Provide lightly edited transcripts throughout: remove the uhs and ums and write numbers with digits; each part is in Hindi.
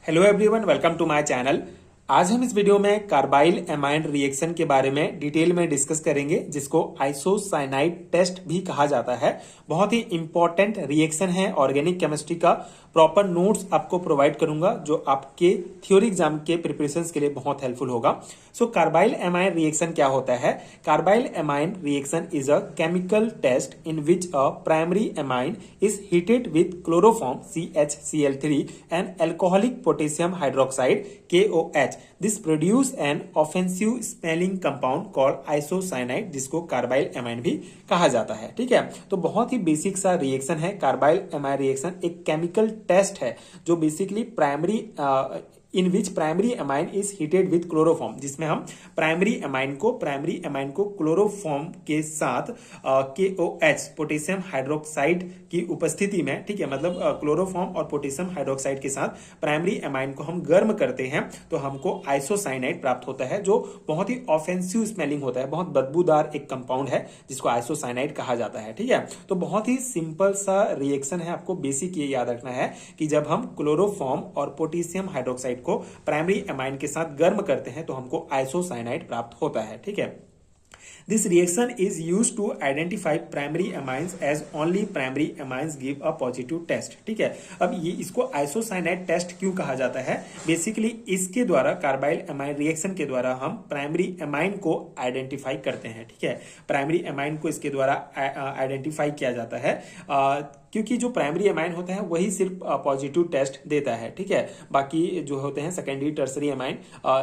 Hello everyone, welcome to my channel. आज हम इस वीडियो में कार्बाइल एमाइन रिएक्शन के बारे में डिटेल में डिस्कस करेंगे, जिसको आइसोसाइनाइड टेस्ट भी कहा जाता है। बहुत ही इंपॉर्टेंट रिएक्शन है ऑर्गेनिक केमिस्ट्री का। प्रॉपर नोट्स आपको प्रोवाइड करूंगा जो आपके थ्योरी एग्जाम के प्रिपरेशंस के लिए बहुत हेल्पफुल होगा। सो कार्बाइल एमाइन रिएक्शन क्या होता है? Carbylamine reaction is a chemical test in which a primary amine is heated with chloroform CHCl3 and alcoholic potassium hydroxide KOH. This produce an offensive smelling compound called isocyanide, जिसको कार्बाइल एमाइन भी कहा जाता है। ठीक है, तो बहुत ही बेसिक सा रिएक्शन है। कार्बाइल एमाइन रिएक्शन एक केमिकल टेस्ट है जो basically primary in which primary amine is heated with chloroform, जिसमें हम प्राइमरी एमाइन को क्लोरोफॉर्म के साथ KOH पोटेशियम हाइड्रोक्साइड की उपस्थिति में, ठीक है, मतलब क्लोरोफॉर्म और पोटेशियम हाइड्रोक्साइड के साथ प्राइमरी एमाइन को हम गर्म करते हैं तो हमको आइसोसाइनाइड प्राप्त होता है, जो बहुत ही ऑफेंसिव स्मेलिंग होता है, बहुत बदबूदार एक कंपाउंड है जिसको आइसोसाइनाइड कहा जाता है। ठीक है, तो बहुत ही सिंपल सा रिएक्शन है। आपको बेसिक ये याद रखना है कि जब हम क्लोरोफॉर्म और पोटेशियम हाइड्रोक्साइड को प्राइमरी एमाइन के साथ गर्म करते हैं तो हमको आइसोसाइनाइड प्राप्त होता है। ठीक है, This reaction is used to identify primary amines as only primary amines give a positive test। ठीक है, अब ये इसको आइसोसाइनाइड टेस्ट क्यों कहा जाता है? बेसिकली इसके द्वारा, कार्बाइल एमाइन रिएक्शन के द्वारा हम प्राइमरी एमाइन को आइडेंटिफाई करते हैं। ठीक है, प्राइमरी एमाइन को इसके द्वारा आइडेंटिफाई किया जाता है क्योंकि जो प्राइमरी एमाइन होता है वही सिर्फ पॉजिटिव टेस्ट देता है। ठीक है, बाकी जो होते हैं सेकेंडरी टर्सरी एमाइन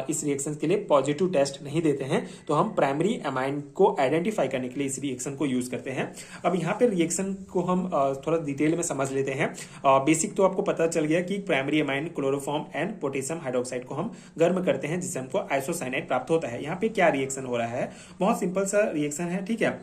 इस रिएक्शन के लिए पॉजिटिव टेस्ट नहीं देते हैं, तो हम प्राइमरी एमाइन को आइडेंटिफाई करने के लिए इस रिएक्शन को यूज करते हैं। अब यहाँ पे रिएक्शन को हम थोड़ा डिटेल में समझ लेते हैं। बेसिक तो आपको पता चल गया कि primary amine chloroform and potassium hydroxide को हम गर्म करते हैं, जिससे हमको आइसोसाइनाइड प्राप्त होता है। यहाँ पे क्या रिएक्शन हो रहा है? बहुत सिंपल सा रिएक्शन है। ठीक है,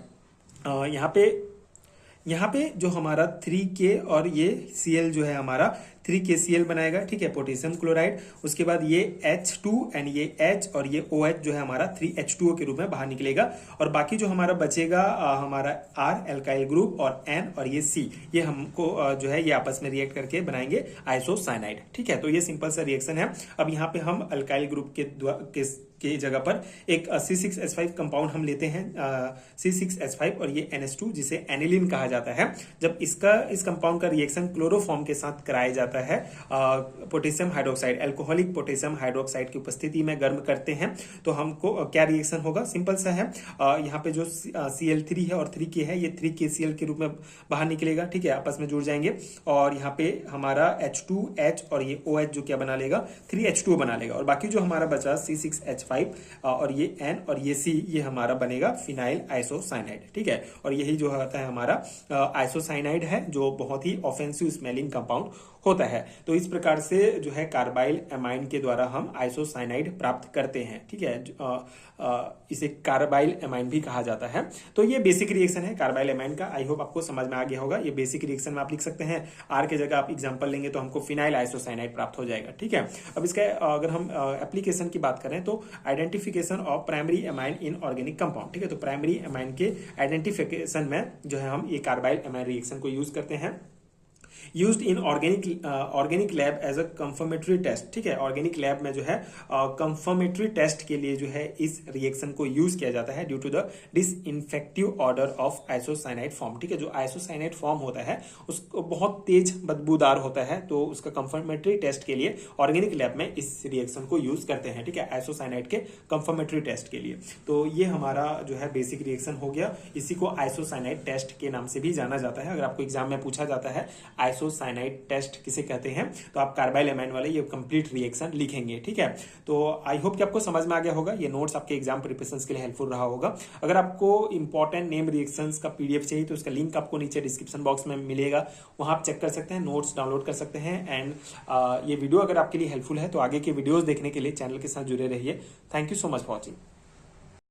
यहाँ पे जो हमारा 3K और ये Cl जो है हमारा 3KCl बनाएगा। ठीक है, पोटेशियम क्लोराइड। उसके बाद ये H2 एंड ये H और ये OH जो है हमारा 3H2O के रूप में बाहर निकलेगा, और बाकी जो हमारा बचेगा हमारा R एल्काइल ग्रुप और N और ये C, ये हमको जो है ये आपस में रिएक्ट करके बनाएंगे आइसोसाइनाइड। ठीक है, तो ये सिंपल सा रिएक्शन है। अब यहाँ पे हम अल्काइल ग्रुप के जगह पर एक C6H5 कंपाउंड हम लेते हैं, C6H5 और ये NH2 जिसे एनिलीन कहा जाता है। जब इस कंपाउंड का रिएक्शन क्लोरोफॉर्म के साथ कराया जाता है potassium hydroxide, alcoholic potassium hydroxide की उपस्थिति में गर्म करते हैं, तो हमको क्या रिएक्शन होगा? सिंपल सा है। यहाँ पे जो Cl3 है और 3K है, ये 3KCl के रूप में बाहर निकलेगा। ठीक है, आपस में जुड़ जाएंगे, और यहाँ पे हमारा H2H और ये OH जो क्या बना लेगा? 3H2O बना लेगा, और बाकी जो हमारा बचा C6H5 और ये N और ये C, ये हमारा बनेगा फिनाइल आइसोसाइनाइड। ठीक है, और यही जो होता है हमारा आइसोसाइनाइड है, जो बहुत ही ऑफेंसिव स्मेलिंग कंपाउंड होता है। तो इस प्रकार से जो है कार्बाइल एमाइन के द्वारा हम आइसोसाइनाइड प्राप्त करते हैं। ठीक है, इसे कार्बाइल एमाइन भी कहा जाता है। तो ये बेसिक रिएक्शन है कार्बाइल एमाइन का। आई होप आपको समझ में आ गया होगा। ये बेसिक रिएक्शन में आप लिख सकते हैं, आर के जगह आप एग्जांपल लेंगे तो हमको फिनाइल आइसोसाइनाइड प्राप्त हो जाएगा। ठीक है, अब इसका अगर हम एप्लीकेशन की बात करें तो identification of primary amine in organic compound. ठीक है, तो प्राइमरी एमाइन के आइडेंटिफिकेशन में जो है हम ये कार्बाइल एमाइन रिएक्शन को यूज करते हैं। Used in organic lab as a confirmatory test. ठीक है, ऑर्गेनिक लैब में जो है कंफर्मेटरी टेस्ट के लिए जो है इस रिएक्शन को यूज किया जाता है due to the disinfective order of isocyanide form. ठीक है, जो आइसोसाइनाइड फॉर्म होता है उसको बहुत तेज बदबूदार होता है, तो उसका कंफर्मेटरी टेस्ट के लिए ऑर्गेनिक लैब में इस रिएक्शन को यूज करते हैं। ठीक है, आइसोसाइनाइड के कंफर्मेटरी टेस्ट के लिए। तो ये हमारा जो है बेसिक रिएक्शन हो गया। इसी को आइसोसाइनाइड टेस्ट के नाम से भी जाना जाता है। अगर आपको एग्जाम में पूछा जाता है आइसोसाइनाइड टेस्ट किसे कहते हैं, तो आप कार्बाइल एमाइन वाले ये कंप्लीट रिएक्शन लिखेंगे। ठीक है, तो आई होप कि आपको समझ में आ गया होगा। ये नोट्स आपके एग्जाम प्रिपरेशंस के लिए हेल्पफुल रहा होगा। अगर आपको इंपॉर्टेंट नेम रिएक्शंस का PDF चाहिए तो उसका लिंक आपको नीचे डिस्क्रिप्शन बॉक्स में मिलेगा, वहां आप चेक कर सकते हैं, नोट्स डाउनलोड कर सकते हैं। एंड ये वीडियो अगर आपके लिए हेल्पफुल है तो आगे के वीडियोस देखने के लिए चैनल के साथ जुड़े रहिए। Thank you so much for watching.